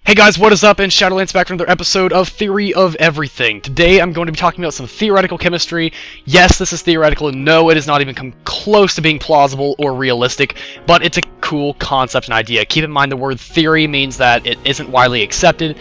Hey guys, what is up? And Shadowlands back for another episode of Theory of Everything. Today I'm going to be talking about some theoretical chemistry. Yes, this is theoretical, and no, it has not even come close to being plausible or realistic, but it's a cool concept and idea. Keep in mind the word theory means that it isn't widely accepted,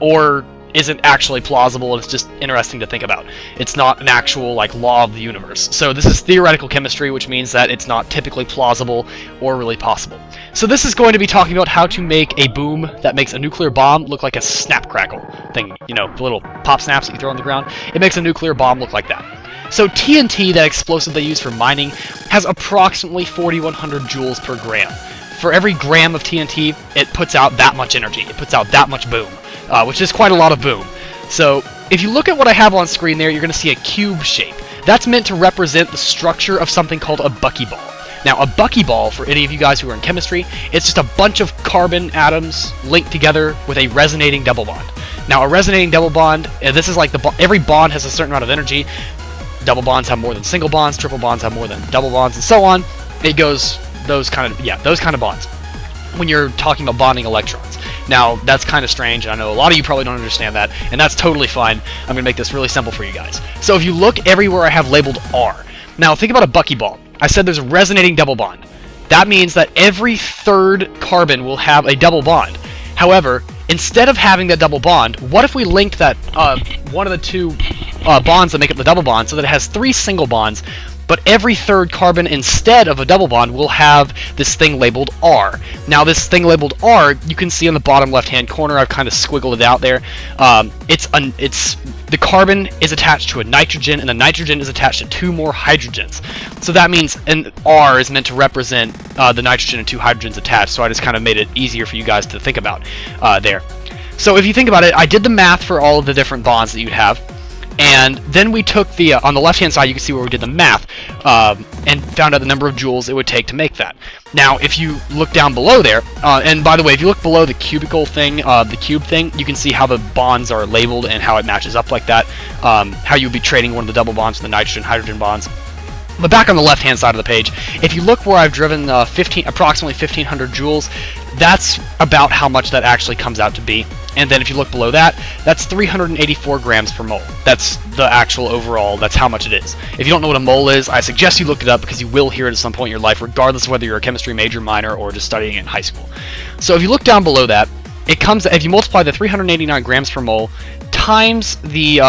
or isn't actually plausible, and it's just interesting to think about. It's not an actual, law of the universe. So this is theoretical chemistry, which means that it's not typically plausible or really possible. So this is going to be talking about how to make a boom that makes a nuclear bomb look like a snap crackle thing. You know, the little pop snaps that you throw on the ground. It makes a nuclear bomb look like that. So TNT, that explosive they use for mining, has approximately 4,100 joules per gram. For every gram of TNT, it puts out that much energy. It puts out that much boom. Which is quite a lot of boom. So, if you look at what I have on screen there, you're going to see a cube shape. That's meant to represent the structure of something called a buckyball. Now, a buckyball, for any of you guys who are in chemistry, it's just a bunch of carbon atoms linked together with a resonating double bond. Now, a resonating double bond, this is like every bond has a certain amount of energy. Double bonds have more than single bonds, triple bonds have more than double bonds, and so on. It goes those kind of bonds when you're talking about bonding electrons. Now, that's kind of strange, and I know a lot of you probably don't understand that, and that's totally fine. I'm going to make this really simple for you guys. So if you look everywhere I have labeled R. Now, think about a buckyball. I said there's a resonating double bond. That means that every third carbon will have a double bond. However, instead of having that double bond, what if we linked that one of the two bonds that make up the double bond so that it has three single bonds, but every third carbon instead of a double bond will have this thing labeled R. Now this thing labeled R, you can see on the bottom left hand corner, I've kind of squiggled it out there. The carbon is attached to a nitrogen, and the nitrogen is attached to two more hydrogens. So that means an R is meant to represent the nitrogen and two hydrogens attached, so I just kind of made it easier for you guys to think about there. So if you think about it, I did the math for all of the different bonds that you'd have. And then we took the, on the left-hand side, you can see where we did the math, and found out the number of joules it would take to make that. Now, if you look down below there, and by the way, if you look below the cubicle thing, the cube thing, you can see how the bonds are labeled and how it matches up like that, how you would be trading one of the double bonds with the nitrogen-hydrogen bonds. But back on the left-hand side of the page, if you look where I've driven approximately 1,500 joules, that's about how much that actually comes out to be. And then if you look below that, that's 384 grams per mole. That's the actual overall, that's how much it is. If you don't know what a mole is, I suggest you look it up because you will hear it at some point in your life, regardless of whether you're a chemistry major, minor, or just studying it in high school. So if you look down below that, it comes, if you multiply the 389 grams per mole times the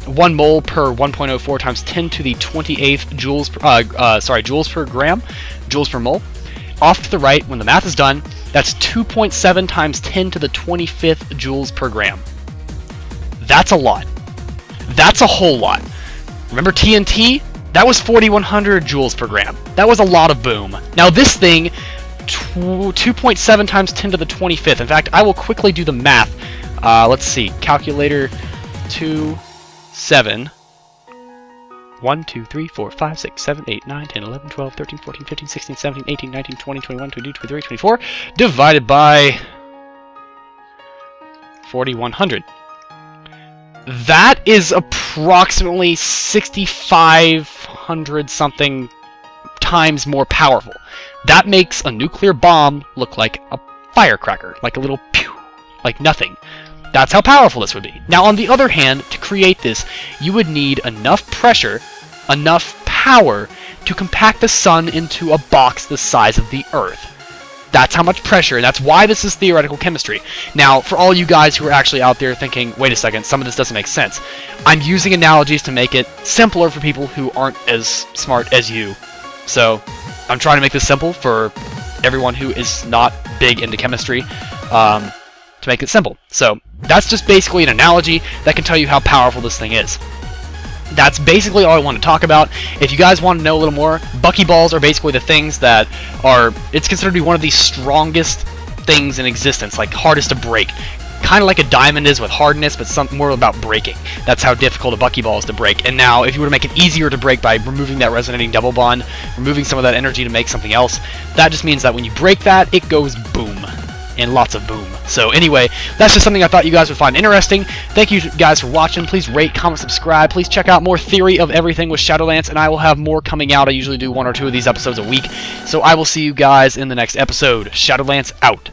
1 mole per 1.04 times 10 to the 28th joules per gram, joules per mole. Off to the right, when the math is done, that's 2.7 times 10 to the 25th joules per gram. That's a lot. That's a whole lot. Remember TNT? That was 4,100 joules per gram. That was a lot of boom. Now this thing, 2.7 times 10 to the 25th. In fact, I will quickly do the math. Let's see. Calculator 7. 1, 2, 3, 4, 5, 6, 7, 8, 9, 10, 11, 12, 13, 14, 15, 16, 17, 18, 19, 20, 21, 22, 23, 24, divided by 4,100. That is approximately 6,500 something times more powerful. That makes a nuclear bomb look like a firecracker, like a little pew, like nothing. That's how powerful this would be. Now, on the other hand, to create this, you would need enough pressure, enough power, to compact the sun into a box the size of the Earth. That's how much pressure, and that's why this is theoretical chemistry. Now, for all you guys who are actually out there thinking, wait a second, some of this doesn't make sense, I'm using analogies to make it simpler for people who aren't as smart as you. So, I'm trying to make this simple for everyone who is not big into chemistry, to make it simple. So that's just basically an analogy that can tell you how powerful this thing is. That's basically all I want to talk about. If you guys want to know a little more, buckyballs are basically the things that are, it's considered to be one of the strongest things in existence, like hardest to break. Kind of like a diamond is with hardness, but something more about breaking. That's how difficult a buckyball is to break. And now, if you were to make it easier to break by removing that resonating double bond, removing some of that energy to make something else, that just means that when you break that, it goes boom. And lots of boom. So anyway, that's just something I thought you guys would find interesting. Thank you guys for watching. Please rate, comment, subscribe. Please check out more Theory of Everything with Shadowlands, and I will have more coming out. I usually do 1 or 2 of these episodes a week. So I will see you guys in the next episode. Shadowlands out.